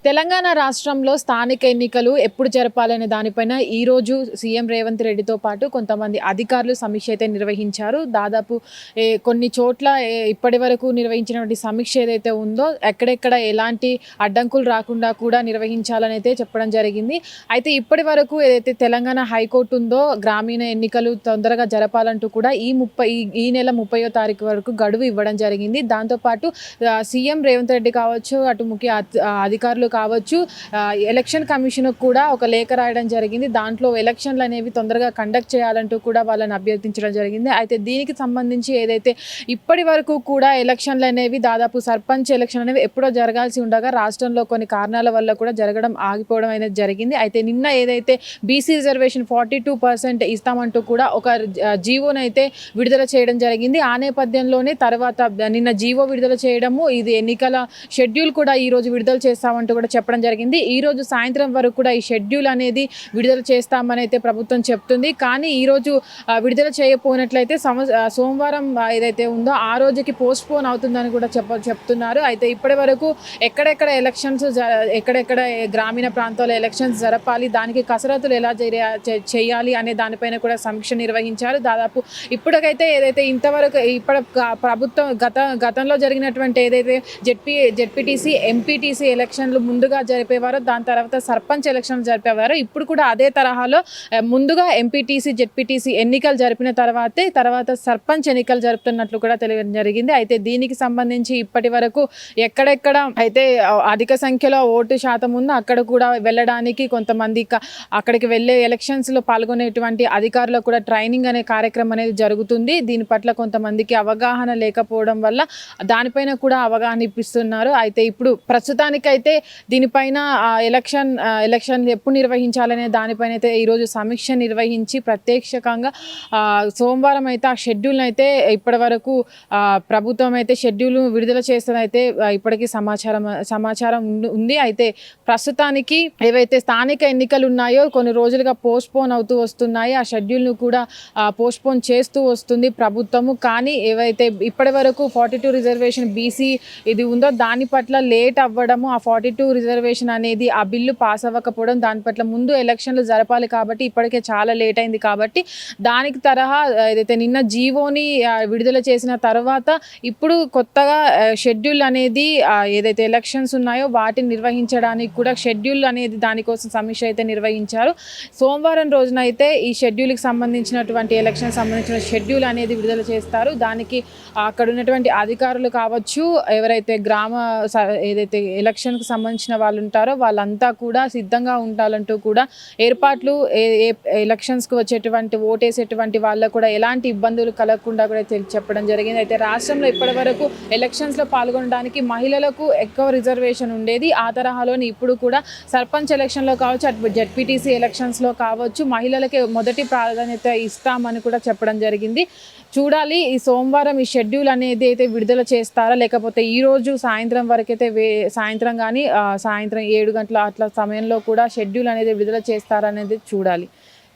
తెలంగాణ రాష్ట్రంలో స్థానిక ఎన్నికలు ఎప్పుడు జరపాలనే దానిపైన ఈరోజు సీఎం రేవంత్ రెడ్డితో పాటు కొంతమంది అధికారులు సమీక్ష అయితే నిర్వహించారు. దాదాపు కొన్ని చోట్ల ఇప్పటి వరకు నిర్వహించినటువంటి సమీక్ష ఏదైతే ఉందో ఎక్కడెక్కడ ఎలాంటి అడ్డంకులు రాకుండా కూడా నిర్వహించాలని అయితే చెప్పడం జరిగింది. అయితే ఇప్పటి వరకు ఏదైతే తెలంగాణ హైకోర్టు ఉందో గ్రామీణ ఎన్నికలు తొందరగా జరపాలంటూ కూడా ఈ నెల 30వ తారీఖు వరకు గడువు ఇవ్వడం జరిగింది. దాంతోపాటు సీఎం రేవంత్ రెడ్డి కావచ్చు, అటు ముఖ్య అధికారులు కావచ్చు, ఎలక్షన్ కమిషన్ కూడా ఒక లేఖ రాయడం జరిగింది. దాంట్లో ఎలక్షన్లు అనేవి తొందరగా కండక్ట్ చేయాలంటూ కూడా వాళ్ళని అభ్యర్థించడం జరిగింది. అయితే దీనికి సంబంధించి ఏదైతే ఇప్పటి వరకు కూడా ఎలక్షన్లు అనేవి దాదాపు సర్పంచ్ ఎలక్షన్ అనేవి ఎప్పుడో జరగాల్సి ఉండగా రాష్ట్రంలో కొన్ని కారణాల వల్ల కూడా జరగడం ఆగిపోవడం అనేది జరిగింది. అయితే నిన్న ఏదైతే బీసీ రిజర్వేషన్ 42% ఇస్తామంటూ కూడా ఒక జీవోనైతే విడుదల చేయడం జరిగింది. ఆ నేపథ్యంలోనే తర్వాత నిన్న జీవో విడుదల చేయడము, ఇది ఎన్నికల షెడ్యూల్ కూడా ఈ రోజు విడుదల చేస్తామంటూ కూడా చెప్పడం జరిగింది. ఈ రోజు సాయంత్రం వరకు కూడా ఈ షెడ్యూల్ అనేది విడుదల చేస్తామని అయితే ప్రభుత్వం చెప్తుంది. కానీ ఈ రోజు విడుదల చేయకపోయినట్లయితే సోమవారం ఏదైతే ఉందో ఆ రోజుకి పోస్ట్ పోన్ అవుతుందని కూడా చెప్తున్నారు. అయితే ఇప్పటి వరకు ఎక్కడెక్కడ ఎలక్షన్స్ ఎక్కడెక్కడ గ్రామీణ ప్రాంతాల్లో ఎలక్షన్స్ జరపాలి, దానికి కసరత్తులు ఎలా చేయాలి అనే దానిపైన కూడా సమీక్ష నిర్వహించారు. దాదాపు ఇప్పటికైతే ఏదైతే ఇంతవరకు ప్రభుత్వం గతంలో జరిగినటువంటి ఏదైతే జెడ్పీటీసీ ఎంపీటీసీ ఎలక్షన్లు ముందుగా జరిపేవారో, దాని తర్వాత సర్పంచ్ ఎలక్షన్లు జరిపేవారు. ఇప్పుడు కూడా అదే తరహాలో ముందుగా ఎంపీటీసీ జెడ్పీటీసీ ఎన్నికలు జరిపిన తర్వాత సర్పంచ్ ఎన్నికలు జరుపుతున్నట్లు కూడా తెలియడం జరిగింది. అయితే దీనికి సంబంధించి ఇప్పటి వరకు ఎక్కడెక్కడ అయితే అధిక సంఖ్యలో ఓటు శాతం ఉందో అక్కడ కూడా వెళ్ళడానికి కొంతమంది అక్కడికి వెళ్ళే ఎలక్షన్స్లో పాల్గొనేటువంటి అధికారులకు కూడా ట్రైనింగ్ అనే కార్యక్రమం అనేది జరుగుతుంది. దీని పట్ల కొంతమందికి అవగాహన లేకపోవడం వల్ల దానిపైన కూడా అవగాహన ఇప్పిస్తున్నారు. అయితే ఇప్పుడు ప్రస్తుతానికైతే దీనిపైన ఎలక్షన్ ఎప్పుడు నిర్వహించాలనే దానిపైన అయితే ఈరోజు సమీక్ష నిర్వహించి ప్రత్యక్షంగా సోమవారం అయితే ఆ షెడ్యూల్ని అయితే ఇప్పటి వరకు ప్రభుత్వం అయితే షెడ్యూల్ విడుదల చేస్తుందైతే ఇప్పటికీ సమాచారం ఉంది. అయితే ప్రస్తుతానికి ఏవైతే స్థానిక ఎన్నికలు ఉన్నాయో కొన్ని రోజులుగా పోస్ట్ పోన్ అవుతూ వస్తున్నాయి. ఆ షెడ్యూల్ను కూడా పోస్ట్ పోన్ చేస్తూ వస్తుంది ప్రభుత్వము. కానీ ఏవైతే ఇప్పటి వరకు 42 రిజర్వేషన్ బీసీ ఇది ఉందో దాని పట్ల లేట్ అవ్వడము, ఆ 42 రిజర్వేషన్ అనేది ఆ బిల్లు పాస్ అవ్వకపోవడం, దాని పట్ల ముందు ఎలక్షన్లు జరపాలి కాబట్టి ఇప్పటికే చాలా లేట్ అయింది. కాబట్టి దానికి తరహా ఏదైతే నిన్న జీవోని విడుదల చేసిన తర్వాత ఇప్పుడు కొత్తగా షెడ్యూల్ అనేది ఏదైతే ఎలక్షన్స్ ఉన్నాయో వాటిని నిర్వహించడానికి కూడా షెడ్యూల్ అనేది దానికోసం సమీక్ష అయితే నిర్వహించారు. సోమవారం రోజున అయితే ఈ షెడ్యూల్కి సంబంధించినటువంటి ఎలక్షన్ సంబంధించిన షెడ్యూల్ అనేది విడుదల చేస్తారు. దానికి అక్కడ ఉన్నటువంటి అధికారులు కావచ్చు, ఎవరైతే ఏదైతే ఎలక్షన్కి సంబంధించిన వాళ్ళు ఉంటారో వాళ్ళంతా కూడా సిద్ధంగా ఉండాలంటూ కూడా ఏర్పాట్లు ఎలక్షన్స్కి వచ్చేటువంటి ఓటేసేటువంటి వాళ్ళకు కూడా ఎలాంటి ఇబ్బందులు కలగకుండా కూడా చెప్పడం జరిగింది. అయితే రాష్ట్రంలో ఇప్పటి వరకు ఎలక్షన్స్లో పాల్గొనడానికి మహిళలకు ఎక్కువ రిజర్వేషన్ ఉండేది. ఆ తరహాలోని ఇప్పుడు కూడా సర్పంచ్ ఎలక్షన్లో కావచ్చు, అటు జెడ్పీటీసీ ఎలక్షన్స్లో కావచ్చు మహిళలకి మొదటి ప్రాధాన్యత ఇస్తామని కూడా చెప్పడం జరిగింది. చూడాలి ఈ సోమవారం ఈ షెడ్యూల్ అనేది అయితే విడుదల చేస్తారా, లేకపోతే ఈరోజు సాయంత్రం వరకైతే సాయంత్రం కానీ సాయంత్రం 7 గంటల అట్లా సమయంలో కూడా షెడ్యూల్ అనేది విడుదల చేస్తారనేది చూడాలి.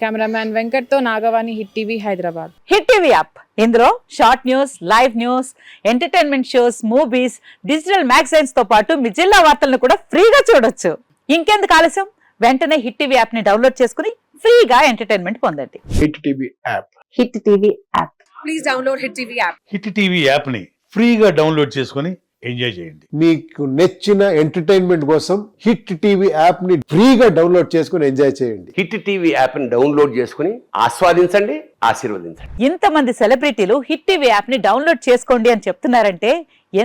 కెమెరామ్యాన్ వెంకట్తో Nagavani, hit TV, Hyderabad. Hit TV app ఇందులో short news, live news, entertainment shows, movies, digital magazines తో పాటు మీ జిల్లా వార్తలను కూడా ఫ్రీగా చూడొచ్చు. ఇంకెందుకు ఆలస్యం, వెంటనే హిట్ టీవీ యాప్ ని డౌన్లోడ్ చేసుకుని ఫ్రీగా ఎంటర్టైన్మెంట్ పొందండి. Hit TV app. Hit TV app. Please download hit TV app. Hit TV app ని ఫ్రీగా డౌన్లోడ్ చేసుకుని ఎంజాయ్ చేయండి. మీకు నచ్చిన ఎంటర్టైన్మెంట్ కోసం హిట్ టీవీ యాప్ ని ఫ్రీగా డౌన్లోడ్ చేసుకుని ఎంజాయ్ చేయండి. హిట్ టీవీ యాప్ ని డౌన్లోడ్ చేసుకుని ఆస్వాదించండి, ఆశీర్వదించండి. ఇంతమంది సెలబ్రిటీలు హిట్ టీవీ యాప్ ని డౌన్లోడ్ చేసుకోండి అని చెప్తున్నారంటే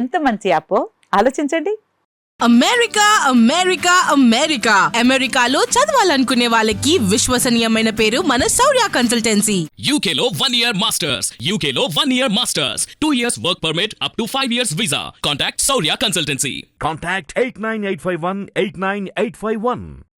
ఎంత మంచి యాప్ ఆలోచించండి. అమెరికా అమెరికా అమెరికా అమెరికాలో చదవాలనుకునే వాళ్ళకి విశ్వసనీయమైన పేరు మన శౌర్య కన్సల్టెన్సీ. UK లో 1 year masters, UK లో 1 year masters, 2 years work permit up to 5 years visa. Contact Saurya Consultancy. Contact 89851 89851.